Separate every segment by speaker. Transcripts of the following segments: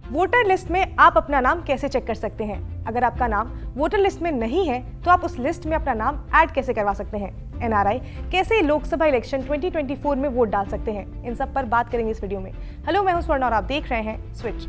Speaker 1: Voter list में आप अपना नाम कैसे चेक कर सकते हैं? अगर आपका नाम वोटर लिस्ट में नहीं है तो आप उस लिस्ट में अपना नाम ऐड कैसे करवा सकते हैं? एनआरआई कैसे लोकसभा इलेक्शन 2024 में वोट डाल सकते हैं? इन सब पर बात करेंगे इस वीडियो में। हेलो, मैं हूं स्वर्ण और आप देख रहे हैं स्विच।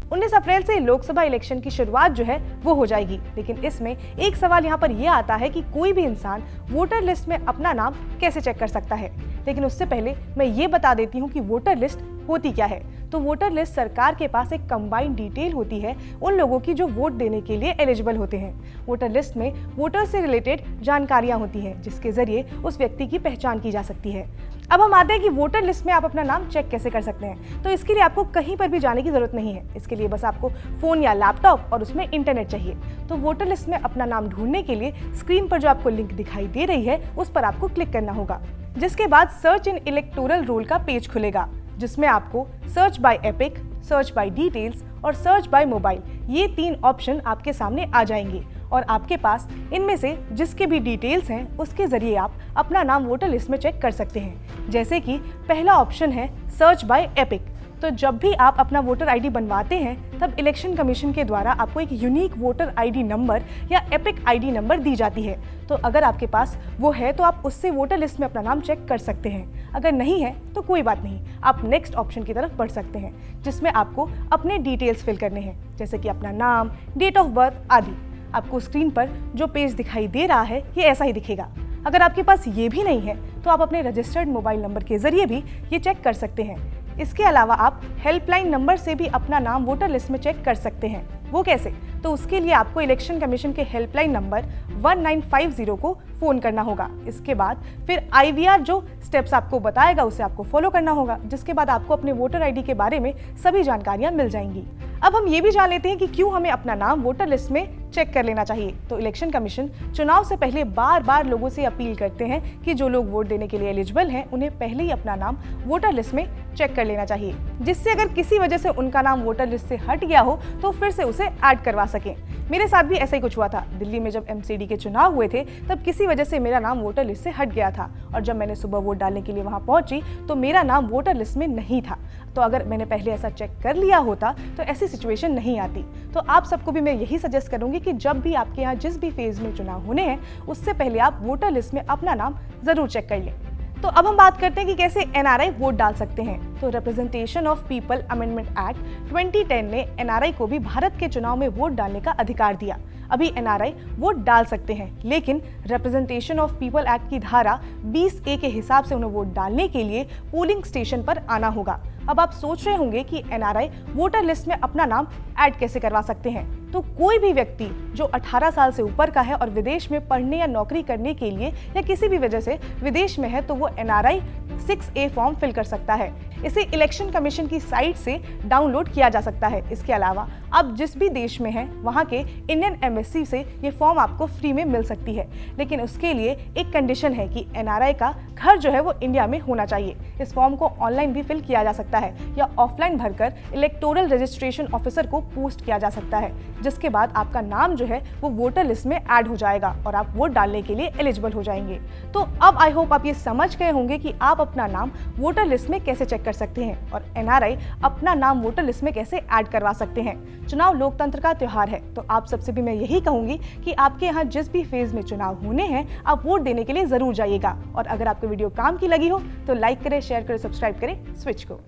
Speaker 1: 19 अप्रैल से लोकसभा इलेक्शन की शुरुआत जो है वो हो जाएगी, लेकिन इसमें एक सवाल यहाँ पर यह आता है कि कोई भी इंसान वोटर लिस्ट में अपना नाम कैसे चेक कर सकता है। लेकिन उससे पहले मैं ये बता देती हूँ कि वोटर लिस्ट होती क्या है। तो वोटर लिस्ट सरकार के पास एक कंबाइंड डिटेल होती है उन लोगों की जो वोट देने के लिए एलिजिबल होते हैं। वोटर लिस्ट में वोटर से रिलेटेड जानकारियां होती हैं जिसके जरिए उस व्यक्ति की पहचान की जा सकती है। अब हम आते हैं कि वोटर लिस्ट में आप अपना नाम चेक कैसे कर सकते हैं। तो इसके लिए आपको कहीं पर भी जाने की जरूरत नहीं है। इसके लिए बस आपको फोन या लैपटॉप और उसमें इंटरनेट चाहिए। तो वोटर लिस्ट में अपना नाम ढूंढने के लिए स्क्रीन पर जो आपको लिंक दिखाई दे रही है उस पर आपको क्लिक करना होगा, जिसके बाद सर्च इन इलेक्टोरल रोल का पेज खुलेगा, जिसमें आपको search by epic, search by details और सर्च बाय मोबाइल ये 3 ऑप्शन आपके सामने आ जाएंगे और आपके पास इनमें से जिसके भी डिटेल्स हैं उसके जरिए आप अपना नाम वोटर लिस्ट में चेक कर सकते हैं। जैसे कि पहला ऑप्शन है सर्च बाय एपिक। तो जब भी आप अपना वोटर आईडी बनवाते हैं तब इलेक्शन कमीशन के द्वारा आपको एक यूनिक वोटर आईडी नंबर या एपिक आईडी नंबर दी जाती है। तो अगर आपके पास वो है तो आप उससे वोटर लिस्ट में अपना नाम चेक कर सकते हैं। अगर नहीं है तो कोई बात नहीं, आप नेक्स्ट ऑप्शन की तरफ बढ़ सकते हैं, जिसमें आपको अपने डिटेल्स फिल करने हैं, जैसे कि अपना नाम, डेट ऑफ बर्थ आदि। आपको स्क्रीन पर जो पेज दिखाई दे रहा है ये ऐसा ही दिखेगा। अगर आपके पास ये भी नहीं है तो आप अपने रजिस्टर्ड मोबाइल नंबर के जरिए भी ये चेक कर सकते हैं। इसके अलावा आप हेल्पलाइन नंबर से भी अपना नाम वोटर लिस्ट में चेक कर सकते हैं। वो कैसे? तो उसके लिए आपको इलेक्शन कमीशन के हेल्पलाइन नंबर 1950 को फोन करना होगा। इसके बाद फिर IVR जो स्टेप्स आपको बताएगा उसे आपको फॉलो करना होगा, जिसके बाद आपको अपने वोटर आईडी के बारे में सभी जानकारियां मिल जाएंगी। अब हम ये भी जान लेते हैं कि क्यों हमें अपना नाम वोटर लिस्ट में चेक कर लेना चाहिए। तो इलेक्शन कमीशन चुनाव से पहले बार बार लोगों से अपील करते हैं कि जो लोग वोट देने के लिए एलिजिबल हैं उन्हें पहले ही अपना नाम वोटर लिस्ट में चेक कर लेना चाहिए, जिससे अगर किसी वजह से उनका नाम वोटर लिस्ट से हट गया हो तो फिर से उसे ऐड करवा सकें। मेरे साथ भी ऐसा ही कुछ हुआ था। दिल्ली में जब MCD के चुनाव हुए थे तब किसी वजह से मेरा नाम वोटर लिस्ट से हट गया था और जब मैंने सुबह वोट डालने के लिए वहां पहुंची तो मेरा नाम वोटर लिस्ट में नहीं था। तो अगर मैंने पहले ऐसा चेक कर लिया होता तो ऐसी सिचुएशन नहीं आती। तो आप सबको भी मैं यही सजेस्ट करूंगी कि जब भी आपके यहाँ जिस भी फेज में चुनाव होने हैं उससे पहले आप वोटर लिस्ट में अपना नाम जरूर चेक कर लें। तो अब हम बात करते हैं कि कैसे NRI वोट डाल सकते हैं। तो representation of people amendment act 2010 ने NRI को भी भारत के चुनाव में वोट डालने का अधिकार दिया। अभी NRI वोट डाल सकते हैं, लेकिन रिप्रेजेंटेशन ऑफ पीपल एक्ट की धारा 20A के हिसाब से उन्हें वोट डालने के लिए पोलिंग स्टेशन पर आना होगा। अब आप सोच रहे होंगे कि NRI वोटर लिस्ट में अपना नाम ऐड कैसे करवा सकते हैं। तो कोई भी व्यक्ति जो 18 साल से ऊपर का है और विदेश में पढ़ने या नौकरी करने के लिए या किसी भी वजह से विदेश में है तो वो NRI 6A फॉर्म फिल कर सकता है। इसे इलेक्शन कमीशन की साइट से डाउनलोड किया जा सकता है। इसके अलावा आप जिस भी देश में हैं वहाँ के इंडियन एम्बेसी से ये फॉर्म आपको फ्री में मिल सकती है, लेकिन उसके लिए एक कंडीशन है कि NRI का घर जो है वो इंडिया में होना चाहिए। इस फॉर्म को ऑनलाइन भी फिल किया जा सकता है या ऑफलाइन भरकर इलेक्टोरल रजिस्ट्रेशन ऑफिसर को पोस्ट किया जा सकता है, जिसके बाद आपका नाम जो है वो वोटर लिस्ट में ऐड हो जाएगा और आप वोट डालने के लिए एलिजिबल हो जाएंगे। तो अब आई होप आप ये समझ गए होंगे कि आप अपना नाम वोटर लिस्ट में कैसे चेक कर सकते हैं और NRI अपना नाम वोटर लिस्ट में कैसे ऐड करवा सकते हैं। चुनाव लोकतंत्र का त्योहार है, तो आप सबसे भी मैं यही कहूंगी कि आपके यहाँ जिस भी फेज में चुनाव होने हैं आप वोट देने के लिए जरूर जाइएगा। और अगर आपको वीडियो काम की लगी हो तो लाइक करें, शेयर करें, सब्सक्राइब करें स्विच को।